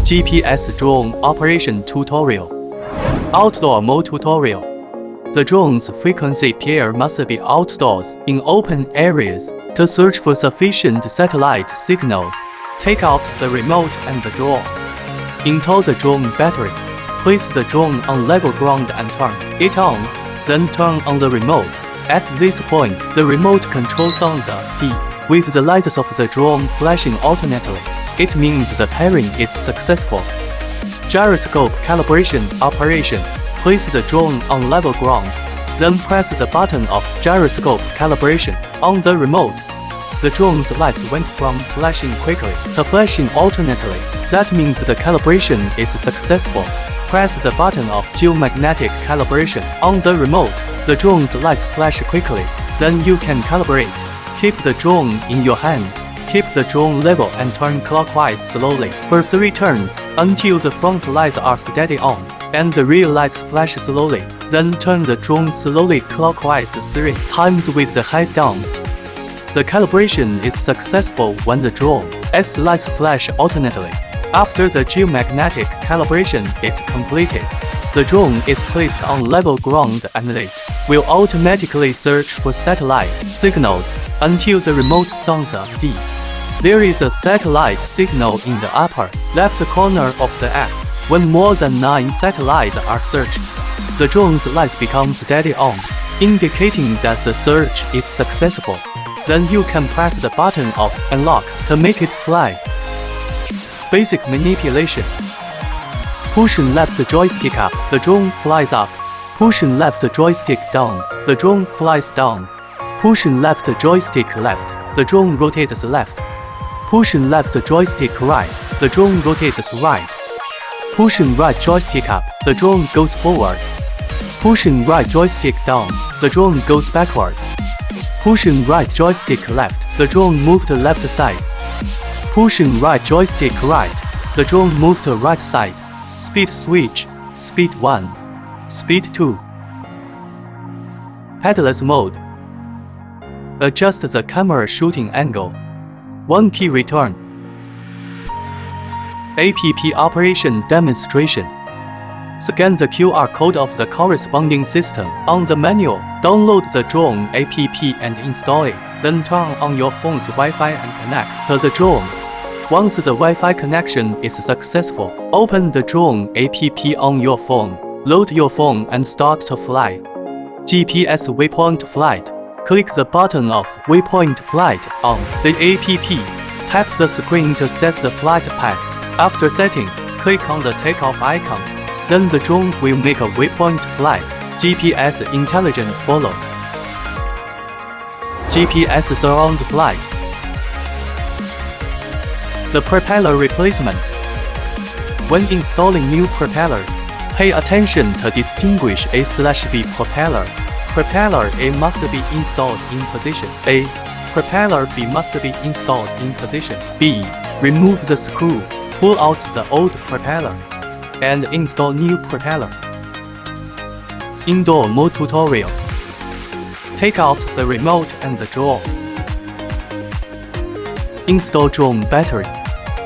GPS drone operation tutorial. Outdoor mode tutorial. The drone's frequency pair must be outdoors in open areas to search for sufficient satellite signals. Take out the remote and the drone. Install the drone battery. Place the drone on level ground and turn it on, then turn on the remote. At this point, the remote control sounds a beep, with the lights of the drone flashing alternately. It means the pairing is successful. Gyroscope calibration operation. Place the drone on level ground, then press the button of gyroscope calibration on the remote. The drone's lights went from flashing quickly to flashing alternately. That means the calibration is successful. Press the button of geomagnetic calibration on the remote. The drone's lights flash quickly, then you can calibrate. Keep the drone in your hand. Keep the drone level and turn clockwise slowly for 3 turns until the front lights are steady on and the rear lights flash slowly. Then turn the drone slowly clockwise 3 times with the head down. The calibration is successful when the drone's lights flash alternately. After the geomagnetic calibration is completed, the drone is placed on level ground and it will automatically search for satellite signals until the remote sounds a beep. There is a satellite signal in the upper left corner of the app. When more than 9 satellites are searched, the drone's lights become steady on, indicating that the search is successful. Then you can press the button of unlock to make it fly. Basic manipulation. Push left joystick up, the drone flies up. Push left joystick down, the drone flies down. Push left joystick left, the drone rotates left. Push left joystick right, the drone rotates right. Pushing right joystick up, the drone goes forward. Pushing right joystick down, the drone goes backward. Pushing right joystick left, the drone moved to left side. Pushing right joystick right, the drone moved to right side. Speed switch, speed 1, speed 2. Headless mode. Adjust the camera shooting angle. 1 key return. APP operation demonstration. Scan the QR code of the corresponding system on the manual. Download the drone app and install it. Then turn on your phone's Wi-Fi and connect to the drone. Once the Wi-Fi connection is successful, open the drone app on your phone. Load your phone and start to fly. GPS waypoint flight. Click the button of Waypoint Flight on the app. Tap the screen to set the flight path. After setting, click on the takeoff icon. Then the drone will make a waypoint flight. GPS intelligent follow. GPS surround flight. The propeller replacement. When installing new propellers, pay attention to distinguish A/B propeller. Propeller A must be installed in position A. Propeller B must be installed in position B. Remove the screw, pull out the old propeller, and install new propeller. Indoor mode tutorial. Take out the remote and the drone. Install drone battery.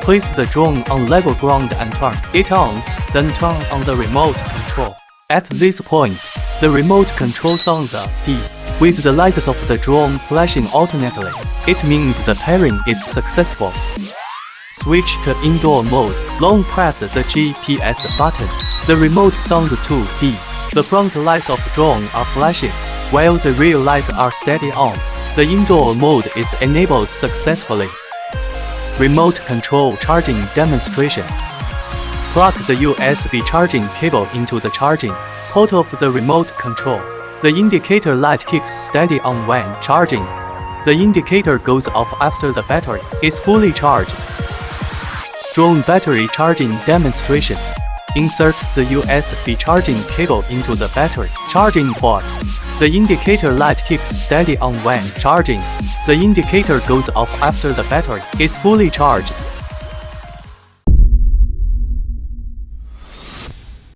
Place the drone on level ground and turn it on, then turn on the remote control. At this point, the remote control sounds a beep, with the lights of the drone flashing alternately. It means the pairing is successful. Switch to indoor mode. Long press the GPS button. The remote sounds to beep. The front lights of drone are flashing, while the rear lights are steady on. The indoor mode is enabled successfully. Remote control charging demonstration. Plug the USB charging cable into the charging port of the remote control. The indicator light kicks steady on when charging. The indicator goes off after the battery is fully charged. Drone battery charging demonstration. Insert the USB charging cable into the battery charging port. The indicator light kicks steady on when charging. The indicator goes off after the battery is fully charged.